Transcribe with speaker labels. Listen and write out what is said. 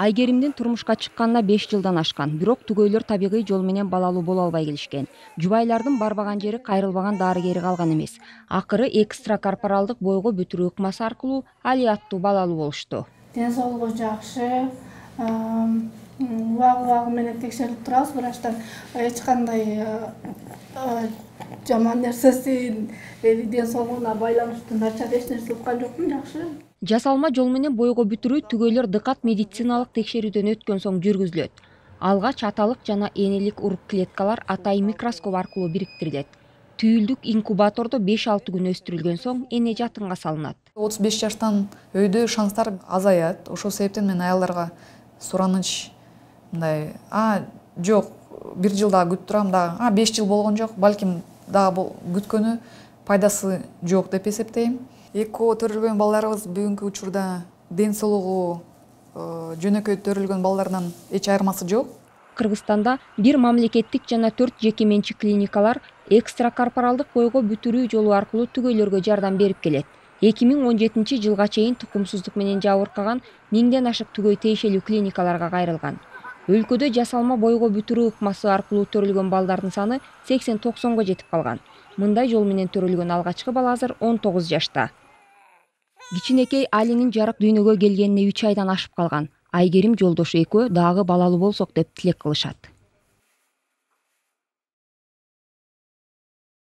Speaker 1: Айгеримдин турмушка чыкканына 5 жылдан ашкан, бирок түгөйлөр табигый жол менен балалуу боло албай келишкен. Жубайлардын барбаган жери кайрылбаган дарыгери калган эмес. Акыры экстракорпоралдык бойго бүтүрүү ыкмасы аркылуу алияттуу балалуу болушту.
Speaker 2: Ден соолугу жакшы, убагы менен текшерип турабыз, врачтан эч кандай жаман нерсеси, ден соолугуна байланыштуу начар эч нерсе уккан жокмун, жакшы.
Speaker 1: Жасалма жол менен бойго бүтүрүү түгөйлөр дыкат медициналык текшерүүдөн өткөн соң жүргүзүлөт. Алгач аталык жана энелик урук клеткалар атайын микроскоп аркылуу бириктирилет. Түйүлдүк инкубатордо 5-6 күн өстүрүлгөн соң эне жатынга салынат.
Speaker 3: 35 жаштан өйдө шанстар азаят. Ошол себептен мен аялдарга сураныч мындай, жок, 1 жыл дагы күтүп турам, дагы 5 жыл болгон жок, балким дагы күткөнү пайдасы жок деп эсептейм. ЭКО төрөлгөн балдарыбыз бүгүнкү учурда ден соолугу жөнөкөй төрөлгөн балдардан эч айырмасы жок.
Speaker 1: Кыргызстанда 1 мамлекеттик жана 4 жеке менчик клиникалар экстракорпоралдык бойго бүтүрүү жолу аркылуу түгөйлөргө жардам берип келет. 2017 жылга чейин тукумсуздук менен жабыркаган 1000ден ашык түгөй тиешелүү клиникаларга кайрылган. Өлкөдө жасалма бойго бүтүрүү ыкмасы аркылуу төрөлгөн балдардын саны 80-90го жетип калган. Мындай жол менен төрөлгөн алгачкы бала азыр 19 жашта. Кичинекей Алинин жарык дүйнөгө келгенине 3 айдан ашып калган. Айгерим жолдошу экөө дагы балалуу болсок деп тилек кылышат.